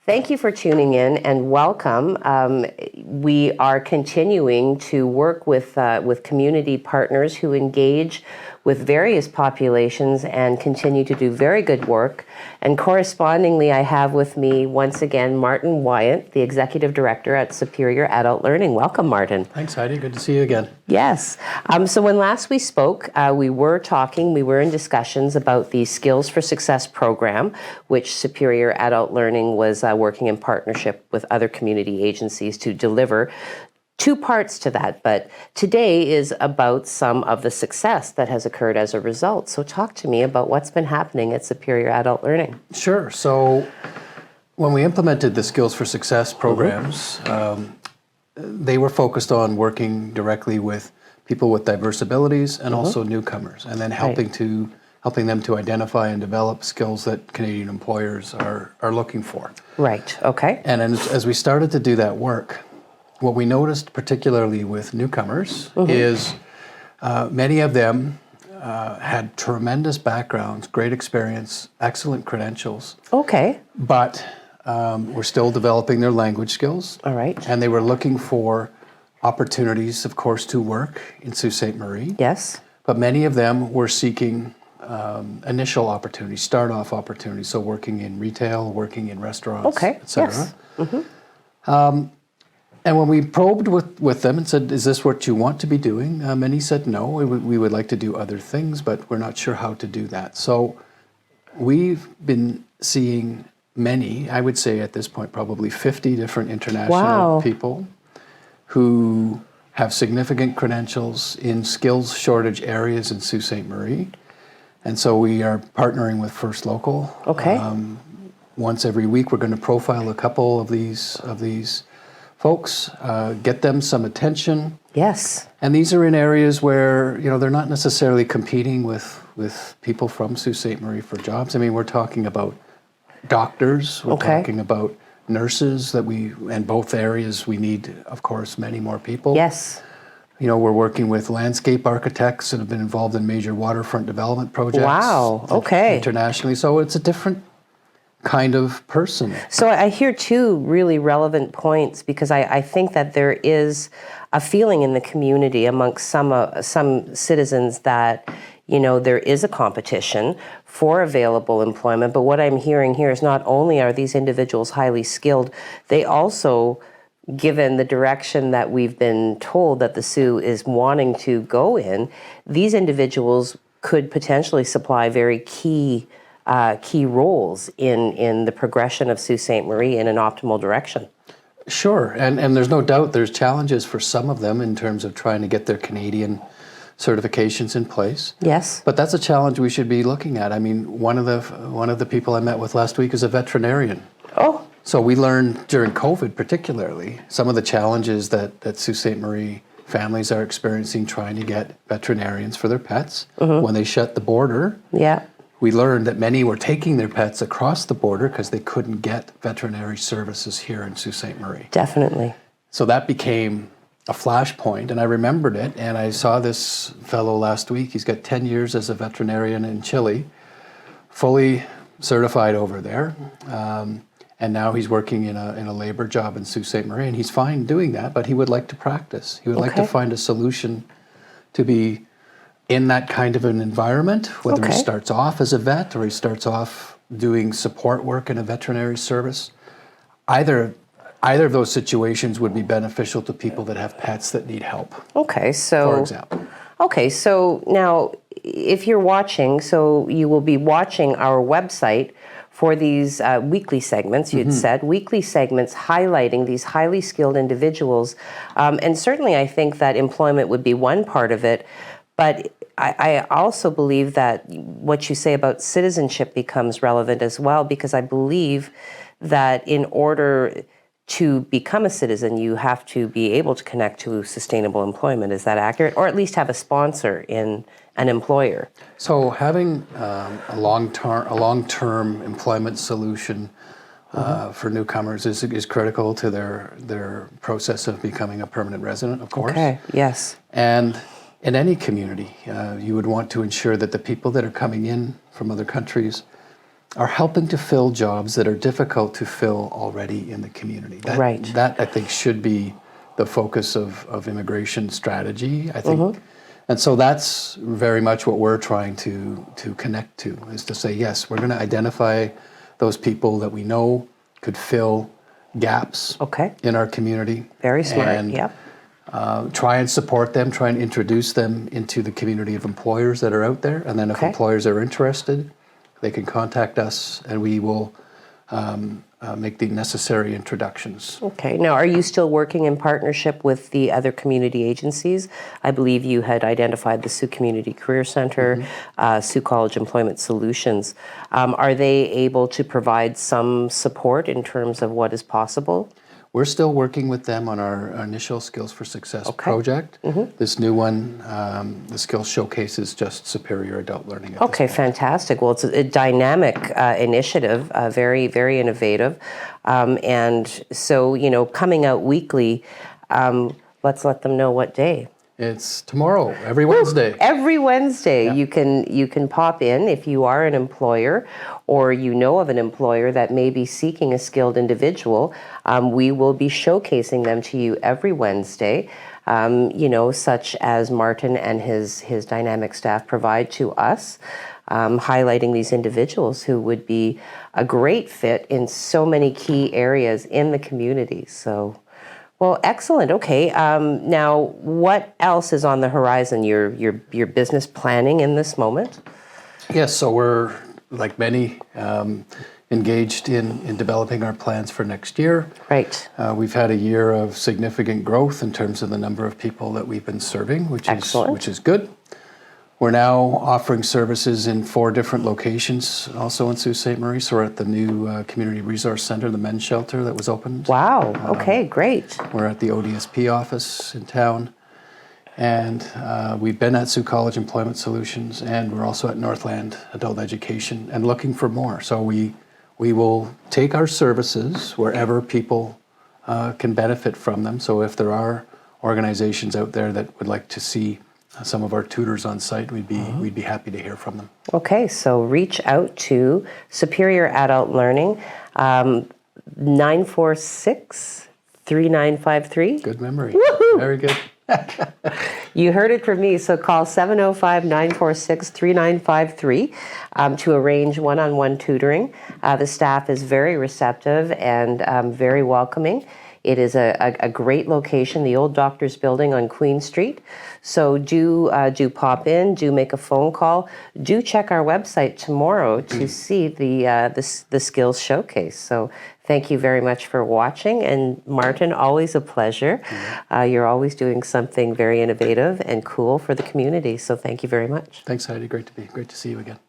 Thank you for tuning in and welcome. We are continuing to work with community partners who engage with various populations and continue to do very good work. And correspondingly, I have with me once again Martin Wyatt, the Executive Director at Superior Adult Learning. Welcome, Martin. Thanks, Heidi. Good to see you again. Yes. So when last we spoke, we were in discussions about the Skills for Success program, which Superior Adult Learning was working in partnership with other community agencies to deliver. Two parts to that, but today is about some of the success that has occurred as a result. So talk to me about what's been happening at Superior Adult Learning. Sure. So when we implemented the Skills for Success programs, they were focused on working directly with people with diverse abilities and also newcomers, and then helping them to identify and develop skills that Canadian employers are looking for. Right. Okay. And as we started to do that work, what we noticed particularly with newcomers is many of them had tremendous backgrounds, great experience, excellent credentials. Okay. But were still developing their language skills. All right. And they were looking for opportunities, of course, to work in Sault Ste. Marie. Yes. But many of them were seeking initial opportunities, start-off opportunities, so working in retail, working in restaurants, et cetera. Yes. And when we probed with them and said, is this what you want to be doing? Many said, no, we would like to do other things, but we're not sure how to do that. So we've been seeing many, I would say at this point, probably 50 different international people who have significant credentials in skills shortage areas in Sault Ste. Marie. And so we are partnering with First Local. Okay. Once every week, we're going to profile a couple of these folks, get them some attention. Yes. And these are in areas where, they're not necessarily competing with people from Sault Ste. Marie for jobs. I mean, we're talking about doctors, we're talking about nurses in both areas we need, of course, many more people. Yes. We're working with landscape architects that have been involved in major waterfront development projects. Wow, okay. Internationally. So it's a different kind of person. So I hear two really relevant points, because I think that there is a feeling in the community amongst some citizens that, there is a competition for available employment. But what I'm hearing here is not only are these individuals highly skilled, they also, given the direction that we've been told that the Soo is wanting to go in, these individuals could potentially supply very key roles in the progression of Sault Ste. Marie in an optimal direction. Sure, and there's no doubt there's challenges for some of them in terms of trying to get their Canadian certifications in place. Yes. But that's a challenge we should be looking at. I mean, one of the people I met with last week is a veterinarian. Oh. So we learned during COVID particularly some of the challenges that Sault Ste. Marie families are experiencing trying to get veterinarians for their pets. When they shut the border. Yeah. We learned that many were taking their pets across the border because they couldn't get veterinary services here in Sault Ste. Marie. Definitely. So that became a flashpoint, and I remembered it, and I saw this fellow last week. He's got 10 years as a veterinarian in Chile, fully certified over there, and now he's working in a labor job in Sault Ste. Marie, and he's fine doing that, but he would like to practice. He would like to find a solution to be in that kind of an environment, whether he starts off as a vet or he starts off doing support work in a veterinary service. Either of those situations would be beneficial to people that have pets that need help. Okay, so for example. Okay, so now if you're watching, so you will be watching our website for these weekly segments, you'd said, weekly segments highlighting these highly skilled individuals. And certainly I think that employment would be one part of it, but I also believe that what you say about citizenship becomes relevant as well, because I believe that in order to become a citizen, you have to be able to connect to sustainable employment. Is that accurate? Or at least have a sponsor in an employer? So having a long-term employment solution for newcomers is critical to their process of becoming a permanent resident, of course. Okay, yes. And in any community, you would want to ensure that the people that are coming in from other countries are helping to fill jobs that are difficult to fill already in the community. Right. That I think should be the focus of immigration strategy, I think. And so that's very much what we're trying to connect to, is to say, yes, we're going to identify those people that we know could fill gaps in our community. Very smart, and, yep. Try and support them, try and introduce them into the community of employers that are out there. And then if employers are interested, they can contact us and we will make the necessary introductions. Okay. Now, are you still working in partnership with the other community agencies? I believe you had identified the Sault Community Career Centre, Sault College Employment Solutions. Are they able to provide some support in terms of what is possible? We're still working with them on our initial Skills for Success project. This new one, the Skills Showcase, is just superior adult learning. Okay, fantastic. Well, it's a dynamic initiative, very, very innovative. And so, you know, coming out weekly, let's let them know what day. It's tomorrow, every Wednesday. Every Wednesday, you can pop in if you are an employer or you know of an employer that may be seeking a skilled individual. We will be showcasing them to you every Wednesday, you know, such as Martin and his dynamic staff provide to us, highlighting these individuals who would be a great fit in so many key areas in the community. So. Well, excellent. Okay. Now, what else is on the horizon? Your business planning in this moment? Yes. So we're, like many, engaged in developing our plans for next year. Right. We've had a year of significant growth in terms of the number of people that we've been serving, which is good. We're now offering services in 4 different locations, also in Sault Ste. Marie. So we're at the new Community Resource Centre, the men's shelter that was opened. Wow. Okay, great. We're at the ODSP office in town. And we've been at Sault College Employment Solutions, and we're also at Northland Adult Education and looking for more. So we will take our services wherever people can benefit from them. So if there are organizations out there that would like to see some of our tutors on site, we'd be happy to hear from them. Okay, so reach out to Superior Adult Learning, 946-3953. Good memory. Woo-hoo! Very good. You heard it from me, so call 705-946-3953 to arrange one-on-one tutoring. The staff is very receptive and very welcoming. It is a great location, the old Doctor's Building on Queen Street. So do pop in, do make a phone call, do check our website tomorrow to see the skills showcase. So thank you very much for watching, and Martin, always a pleasure. You're always doing something very innovative and cool for the community. So thank you very much. Thanks, Heidi. Great to see you again.